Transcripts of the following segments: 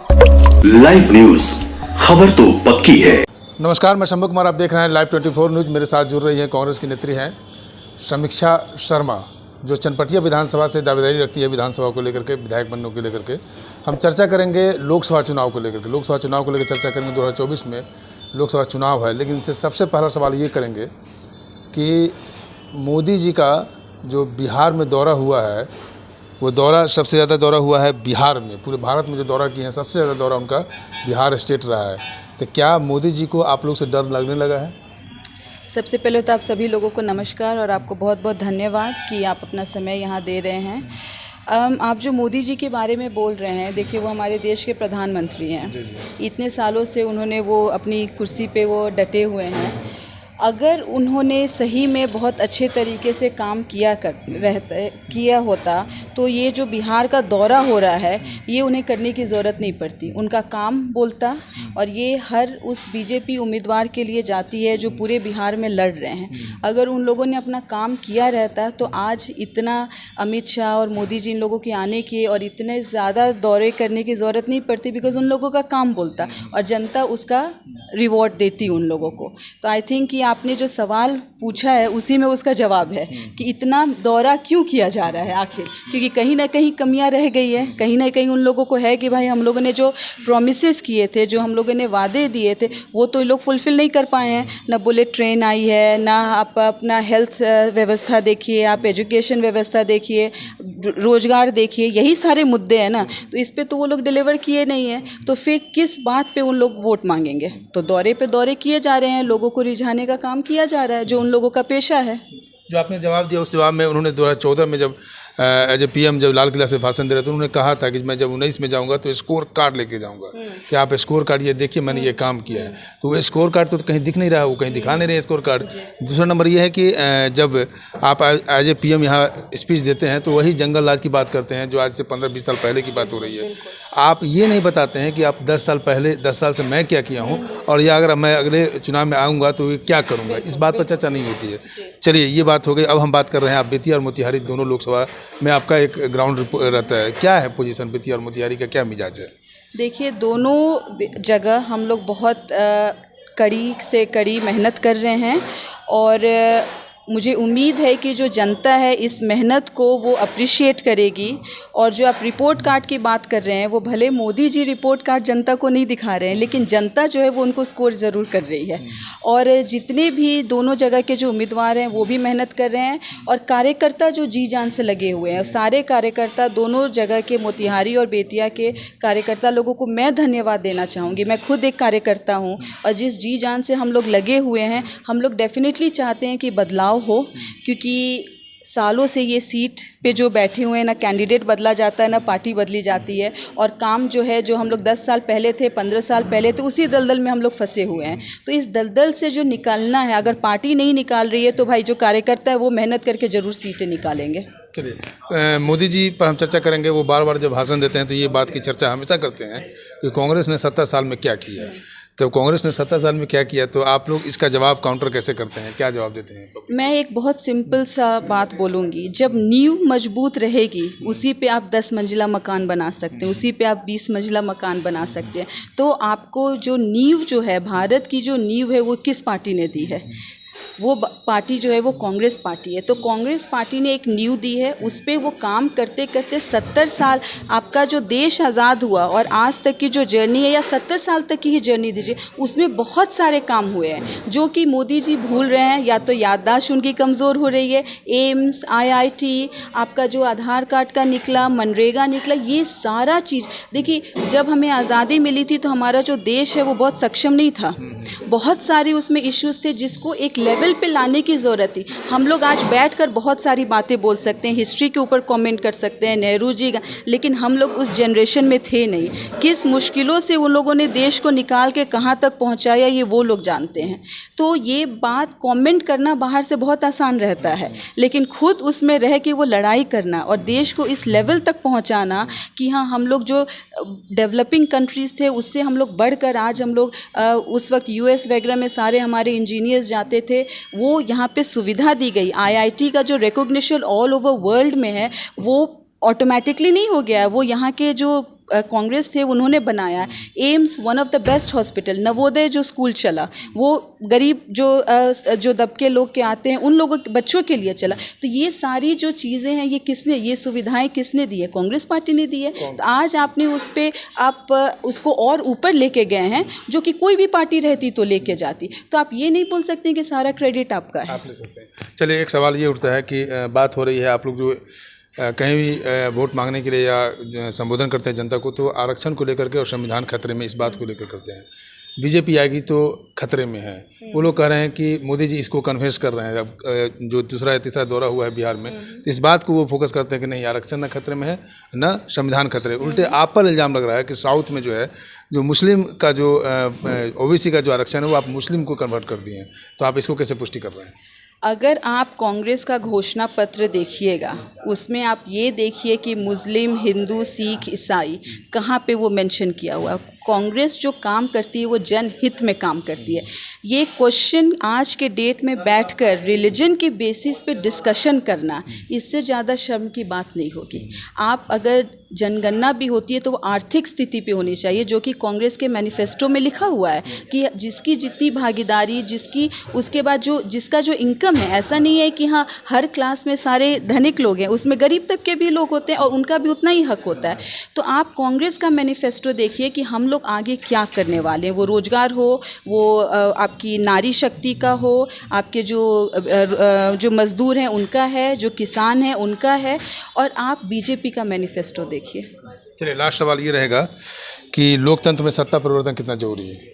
Live news, खबर तो पक्की है। नमस्कार, मैं शंभू कुमार, आप देख रहे हैं लाइव 24 न्यूज। मेरे साथ जुड़ रही हैं कांग्रेस की नेत्री हैं समीक्षा शर्मा, जो चनपटिया विधानसभा से दावेदारी रखती है विधानसभा को लेकर के, विधायक बनने को लेकर के। हम चर्चा करेंगे लोकसभा चुनाव को लेकर के। लोकसभा चुनाव को लेकर चर्चा करेंगे। 2024 में लोकसभा चुनाव है, लेकिन इनसे सबसे पहला सवाल ये करेंगे कि मोदी जी का जो बिहार में दौरा हुआ है, वो दौरा सबसे ज़्यादा दौरा हुआ है बिहार में। पूरे भारत में जो दौरा किए हैं, सबसे ज़्यादा दौरा उनका बिहार स्टेट रहा है। तो क्या मोदी जी को आप लोग से डर लगने लगा है? सबसे पहले तो आप सभी लोगों को नमस्कार और आपको बहुत बहुत धन्यवाद कि आप अपना समय यहाँ दे रहे हैं। आप जो मोदी जी के बारे में बोल रहे हैं, देखिए वो हमारे देश के प्रधानमंत्री हैं। इतने सालों से उन्होंने वो अपनी कुर्सी पे वो डटे हुए हैं। अगर उन्होंने सही में बहुत अच्छे तरीके से काम किया होता तो ये जो बिहार का दौरा हो रहा है, ये उन्हें करने की ज़रूरत नहीं पड़ती। उनका काम बोलता, और ये हर उस बीजेपी उम्मीदवार के लिए जाती है जो पूरे बिहार में लड़ रहे हैं। अगर उन लोगों ने अपना काम किया रहता तो आज इतना अमित शाह और मोदी जी इन लोगों के आने की और इतने ज़्यादा दौरे करने की ज़रूरत नहीं पड़ती, बिकॉज़ उन लोगों का काम बोलता और जनता उसका रिवॉर्ड देती उन लोगों को। तो आई थिंक कि आपने जो सवाल पूछा है उसी में उसका जवाब है कि इतना दौरा क्यों किया जा रहा है आखिर, क्योंकि कहीं ना कहीं कमियां रह गई है। कहीं ना कहीं उन लोगों को है कि भाई हम लोगों ने जो प्रॉमिसेस किए थे, जो हम लोगों ने वादे दिए थे, वो तो ये लोग फुलफ़िल नहीं कर पाए हैं। ना बुलेट ट्रेन आई है, ना आप अपना हेल्थ व्यवस्था देखिए, आप एजुकेशन व्यवस्था देखिए, रोज़गार देखिए, यही सारे मुद्दे हैं ना। तो इस पर तो वो लोग डिलीवर किए नहीं हैं, तो फिर किस बात पे उन लोग वोट मांगेंगे? तो दौरे पे दौरे किए जा रहे हैं, लोगों को रिझाने का काम किया जा रहा है, जो उन लोगों का पेशा है। जो आपने जवाब दिया, उस जवाब में उन्होंने 2014 में जब एज ए पीएम जब लाल किला से भाषण दे रहे थे, उन्होंने कहा था कि मैं जब 19 में जाऊंगा तो स्कोर कार्ड लेके जाऊंगा कि आप स्कोर कार्ड ये देखिए, मैंने ये काम किया है। तो वो स्कोर कार्ड तो कहीं दिख नहीं रहा, वो कहीं दिखा नहीं रहे स्कोर कार्ड। दूसरा नंबर ये है कि जब आप एज ए पीएम यहाँ स्पीच देते हैं तो वही जंगल राज की बात करते हैं, जो आज से 15-20 साल पहले की बात हो रही है। आप ये नहीं बताते हैं कि आप 10 साल से मैं क्या किया हूँ, और या अगर मैं अगले चुनाव में आऊँगा तो ये क्या करूँगा। इस बात पर चर्चा नहीं होती है। चलिए, ये बात हो गई। अब हम बात कर रहे हैं, आप बेतिया और मोतिहारी दोनों लोकसभा में आपका एक ग्राउंड रहता है। क्या है पोजीशन बेतिया और मोतिहारी का, क्या मिजाज है? देखिए, दोनों जगह हम लोग बहुत कड़ी से कड़ी मेहनत कर रहे हैं, और मुझे उम्मीद है कि जो जनता है इस मेहनत को वो अप्रिशिएट करेगी। और जो आप रिपोर्ट कार्ड की बात कर रहे हैं, वो भले मोदी जी रिपोर्ट कार्ड जनता को नहीं दिखा रहे हैं, लेकिन जनता जो है वो उनको स्कोर ज़रूर कर रही है। और जितने भी दोनों जगह के जो उम्मीदवार हैं वो भी मेहनत कर रहे हैं, और कार्यकर्ता जो जी जान से लगे हुए हैं, सारे कार्यकर्ता दोनों जगह के, मोतिहारी और बेतिया के कार्यकर्ता लोगों को मैं धन्यवाद देना चाहूँगी। मैं खुद एक कार्यकर्ता हूँ, और जिस जी जान से हम लोग लगे हुए हैं, हम लोग डेफिनेटली चाहते हैं कि बदलाव हो, क्योंकि सालों से ये सीट पे जो बैठे हुए हैं, ना कैंडिडेट बदला जाता है, ना पार्टी बदली जाती है, और काम जो है, जो हम लोग 10 साल पहले थे, 15 साल पहले थे, उसी दलदल में हम लोग फंसे हुए हैं। तो इस दलदल से जो निकलना है, अगर पार्टी नहीं निकाल रही है तो भाई जो कार्यकर्ता है वो मेहनत करके ज़रूर सीटें निकालेंगे। चलिए, मोदी जी पर हम चर्चा करेंगे। वो बार बार जब भाषण देते हैं तो ये बात की चर्चा हमेशा करते हैं कि कांग्रेस ने 70 साल में क्या किया। तो कांग्रेस ने 70 साल में क्या किया, तो आप लोग इसका जवाब काउंटर कैसे करते हैं, क्या जवाब देते हैं? मैं एक बहुत सिंपल सा बात बोलूँगी। जब नींव मजबूत रहेगी, उसी पे आप 10 मंजिला मकान बना सकते हैं, उसी पे आप 20 मंजिला मकान बना सकते हैं। तो आपको जो नींव जो है, भारत की जो नींव है, वो किस पार्टी ने दी है? वो पार्टी जो है वो कांग्रेस पार्टी है। तो कांग्रेस पार्टी ने एक नींव दी है, उस पर वो काम करते करते 70 साल आपका जो देश आज़ाद हुआ और आज तक की जो जर्नी है, या 70 साल तक की ही जर्नी दीजिए, उसमें बहुत सारे काम हुए हैं जो कि मोदी जी भूल रहे हैं। या तो याददाश्त उनकी कमज़ोर हो रही है। एम्स, IIT, आपका जो आधार कार्ड का निकला, मनरेगा निकला, ये सारा चीज़ देखिए, जब हमें आज़ादी मिली थी तो हमारा जो देश है वो बहुत सक्षम नहीं था। बहुत सारे उसमें इश्यूज़ थे जिसको एक लेवल पे लाने की ज़रूरत थी। हम लोग आज बैठकर बहुत सारी बातें बोल सकते हैं, हिस्ट्री के ऊपर कमेंट कर सकते हैं, नेहरू जी का, लेकिन हम लोग उस जनरेशन में थे नहीं। किस मुश्किलों से उन लोगों ने देश को निकाल के कहाँ तक पहुँचाया, ये वो लोग जानते हैं। तो ये बात कमेंट करना बाहर से बहुत आसान रहता है, लेकिन खुद उसमें रह के वो लड़ाई करना और देश को इस लेवल तक पहुँचाना कि हाँ, हम लोग जो डेवलपिंग कंट्रीज़ थे उससे हम लोग बढ़कर आज हम लोग उस वक्त US वगैरह में सारे हमारे इंजीनियर्स जाते थे, वो यहाँ पे सुविधा दी गई। IIT का जो रिकॉग्निशन ऑल ओवर वर्ल्ड में है वो ऑटोमेटिकली नहीं हो गया है, वो यहाँ के जो कांग्रेस थे उन्होंने बनाया। AIIMS one of the best hospital, Navodaya जो स्कूल चला वो गरीब जो दबके लोग के आते हैं उन लोगों के बच्चों के लिए चला। तो ये सारी जो चीज़ें हैं ये किसने, ये सुविधाएं किसने दी है? कांग्रेस पार्टी ने दी है। तो आज आपने उस पर आप उसको और ऊपर लेके गए हैं, जो कि कोई भी पार्टी रहती तो लेके जाती। तो आप ये नहीं बोल सकते कि सारा क्रेडिट आपका है। आप ले सकते हैं। चलिए, एक सवाल ये उठता है कि बात हो रही है, आप लोग जो कहीं भी वोट मांगने के लिए या संबोधन करते हैं जनता को, तो आरक्षण को लेकर के और संविधान खतरे में, इस बात को लेकर करते हैं। बीजेपी आएगी तो खतरे में है। वो लोग कह रहे हैं कि मोदी जी इसको कन्फेस कर रहे हैं। अब जो दूसरा या तीसरा दौरा हुआ है बिहार में, तो इस बात को वो फोकस करते हैं कि नहीं, आरक्षण ना खतरे में है ना संविधान खतरे। उल्टे आप पर इल्ज़ाम लग रहा है कि साउथ में जो है, जो मुस्लिम का जो ओबीसी का जो आरक्षण है वो आप मुस्लिम को कन्वर्ट कर दिए हैं। तो आप इसको कैसे पुष्टि कर रहे हैं? अगर आप कांग्रेस का घोषणा पत्र देखिएगा, उसमें आप ये देखिए कि मुस्लिम, हिंदू, सिख, ईसाई कहाँ पे वो मेंशन किया हुआ है। कांग्रेस जो काम करती है वो जनहित में काम करती है। ये क्वेश्चन आज के डेट में बैठकर रिलीजन के बेसिस पे डिस्कशन करना, इससे ज़्यादा शर्म की बात नहीं होगी। आप अगर जनगणना भी होती है तो वो आर्थिक स्थिति पे होनी चाहिए, जो कि कांग्रेस के मैनिफेस्टो में लिखा हुआ है कि जिसकी जितनी भागीदारी, जिसकी उसके बाद जिसका जो इनकम है, ऐसा नहीं है कि हाँ हर क्लास में सारे धनिक लोग हैं, उसमें गरीब तबके भी लोग होते हैं और उनका भी उतना ही हक होता है। तो आप कांग्रेस का मैनिफेस्टो देखिए कि हम लोग आगे क्या करने वाले हैं। वो रोजगार हो, वो आपकी नारी शक्ति का हो, आपके जो मजदूर हैं उनका है, जो किसान हैं उनका है, और आप बीजेपी का मैनिफेस्टो देखिए। चलिए, लास्ट सवाल ये रहेगा कि लोकतंत्र में सत्ता परिवर्तन कितना जरूरी है?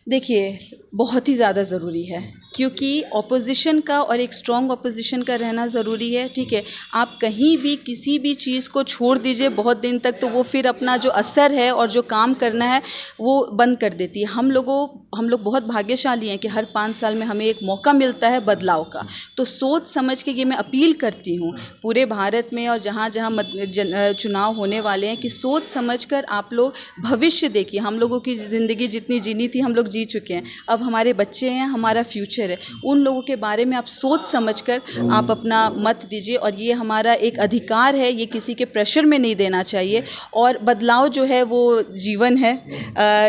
देखिए, बहुत ही ज़्यादा ज़रूरी है, क्योंकि ऑपोजिशन का और एक स्ट्रॉन्ग ऑपोजिशन का रहना ज़रूरी है। ठीक है, आप कहीं भी किसी भी चीज़ को छोड़ दीजिए बहुत दिन तक, तो वो फिर अपना जो असर है और जो काम करना है वो बंद कर देती है। हम लोग बहुत भाग्यशाली हैं कि हर 5 साल में हमें एक मौका मिलता है बदलाव का। तो सोच समझ के ये मैं अपील करती हूँ पूरे भारत में और जहाँ जहाँ चुनाव होने वाले हैं कि सोच समझकर आप लोग भविष्य देखिए। हम लोगों की ज़िंदगी जितनी जीनी थी हम लोग जी चुके हैं, अब हमारे बच्चे हैं, हमारा फ्यूचर है। उन लोगों के बारे में आप सोच समझकर आप अपना मत दीजिए, और ये हमारा एक अधिकार है, ये किसी के प्रेशर में नहीं देना चाहिए। और बदलाव जो है वो जीवन है,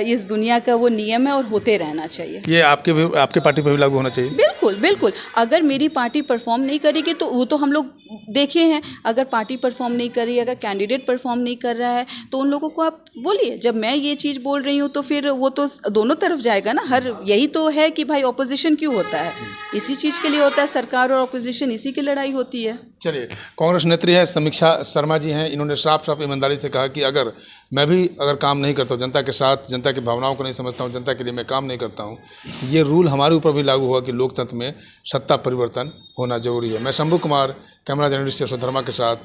इस दुनिया का वो नियम है और होते रहना चाहिए। ये आपके पार्टी पर भी लागू होना चाहिए? बिल्कुल बिल्कुल। अगर मेरी पार्टी परफॉर्म नहीं करेगी तो वो तो हम लोग देखे हैं, अगर पार्टी परफॉर्म नहीं कर रही है, अगर कैंडिडेट परफॉर्म नहीं कर रहा है, तो उन लोगों को आप बोलिए। जब मैं ये चीज़ बोल रही हूँ तो फिर वो तो दोनों तरफ जाएगा ना। यही तो है कि भाई ऑपोजिशन क्यों होता है, इसी चीज़ के लिए होता है। सरकार और ऑपोजिशन, इसी की लड़ाई होती है। चलिए, कांग्रेस नेत्री है समीक्षा शर्मा जी हैं, इन्होंने साफ ईमानदारी से कहा कि अगर मैं भी काम नहीं करता हूँ जनता के साथ, जनता की भावनाओं को नहीं समझता हूँ, जनता के लिए मैं काम नहीं करता हूँ, ये रूल हमारे ऊपर भी लागू हुआ कि लोकतंत्र में सत्ता परिवर्तन होना जरूरी है। मैं शंभू कुमार, कैमरा जर्नलिस्ट यशोधर्मा के साथ,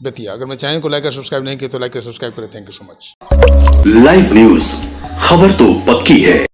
बेतिया। अगर मैं चैनल को लाइक और सब्सक्राइब नहीं किया तो लाइक और सब्सक्राइब करें। Thank you so much. Live news, खबर तो पक्की है।